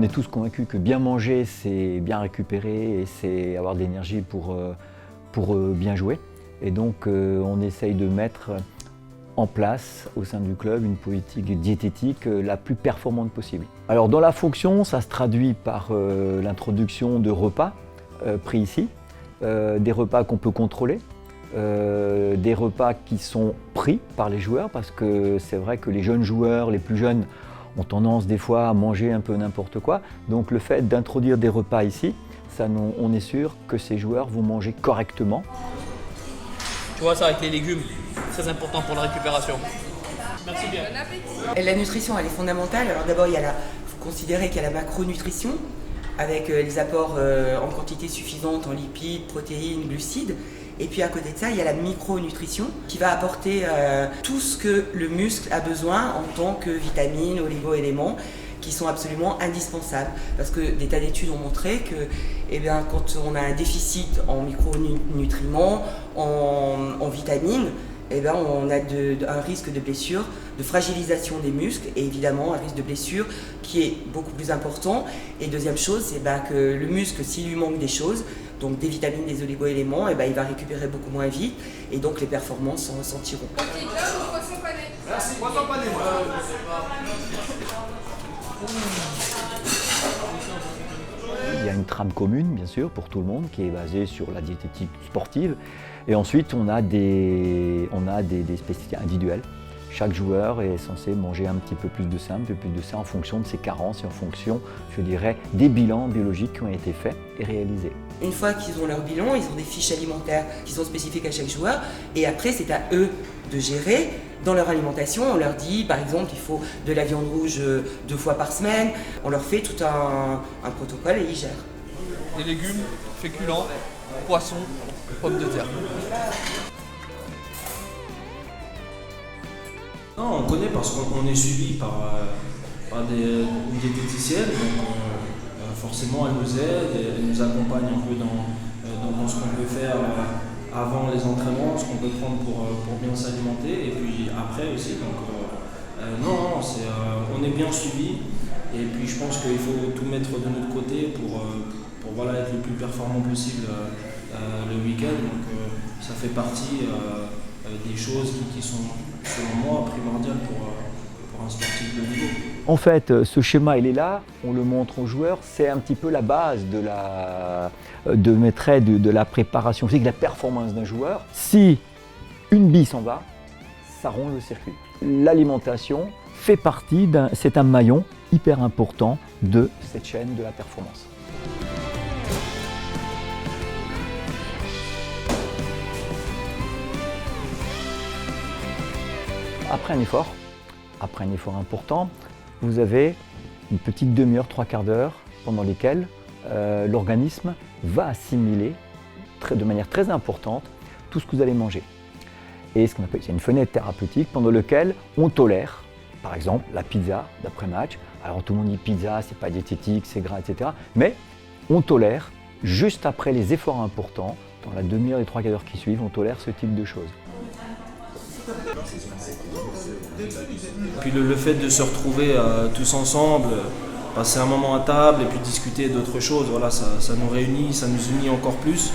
est tous convaincus que bien manger, c'est bien récupérer et c'est avoir de l'énergie pour bien jouer. Et donc on essaye de mettre en place au sein du club une politique diététique la plus performante possible. Alors dans la fonction, ça se traduit par l'introduction de repas pris ici, des repas qu'on peut contrôler, des repas qui sont pris par les joueurs parce que c'est vrai que les jeunes joueurs, les plus jeunes, ont tendance des fois à manger un peu n'importe quoi. Donc le fait d'introduire des repas ici, on est sûr que ces joueurs vont manger correctement. Tu vois ça avec les légumes, très important pour la récupération. Merci bien. La nutrition, elle est fondamentale. Alors d'abord, il faut considérer qu'il y a la macronutrition, avec les apports en quantité suffisante en lipides, protéines, glucides. Et puis à côté de ça, il y a la micronutrition qui va apporter tout ce que le muscle a besoin en tant que vitamines, oligo-éléments, qui sont absolument indispensables. Parce que des tas d'études ont montré que quand on a un déficit en micronutriments, en vitamines, on a un risque de blessure, de fragilisation des muscles et évidemment un risque de blessure qui est beaucoup plus important. Et deuxième chose, c'est que le muscle, s'il lui manque des choses, donc des vitamines, des oligo-éléments, il va récupérer beaucoup moins vite et donc les performances s'en ressentiront. Merci, poisson pané. Il y a une trame commune, bien sûr, pour tout le monde, qui est basée sur la diététique sportive. Et ensuite, on a des spécificités individuelles. Chaque joueur est censé manger un petit peu plus de ça, un peu plus de ça, en fonction de ses carences et en fonction, je dirais, des bilans biologiques qui ont été faits et réalisés. Une fois qu'ils ont leur bilan, ils ont des fiches alimentaires qui sont spécifiques à chaque joueur. Et après, c'est à eux de gérer. Dans leur alimentation, on leur dit, par exemple, il faut de la viande rouge 2 fois par semaine. On leur fait tout un protocole et ils gèrent. Des légumes, féculents, poissons, pommes de terre. Non, on connaît parce qu'on est suivi par une diététicienne, donc forcément elle nous aide, elle nous accompagne un peu dans ce qu'on peut faire avant les entraînements, ce qu'on peut prendre pour bien s'alimenter, et puis après aussi. Donc on est bien suivi, et puis je pense qu'il faut tout mettre de notre côté pour être le plus performant possible le week-end. Donc ça fait partie des choses qui sont, selon moi, primordiales pour un sportif de haut niveau. En fait, ce schéma, il est là, on le montre aux joueurs, c'est un petit peu la base de la préparation physique, de la performance d'un joueur. Si une bille s'en va, ça rompt le circuit. L'alimentation fait partie c'est un maillon hyper important de cette chaîne de la performance. Après un effort important, vous avez une petite demi-heure, 3/4 d'heure pendant lesquelles l'organisme va assimiler de manière très importante tout ce que vous allez manger. Et ce qu'on appelle, c'est une fenêtre thérapeutique pendant laquelle on tolère, par exemple, la pizza d'après-match. Alors tout le monde dit pizza, c'est pas diététique, c'est gras, etc. Mais on tolère, juste après les efforts importants, dans la demi-heure et 3/4 d'heure qui suivent, on tolère ce type de choses. Puis le fait de se retrouver tous ensemble, passer un moment à table et puis discuter d'autres choses, voilà, ça nous réunit, ça nous unit encore plus.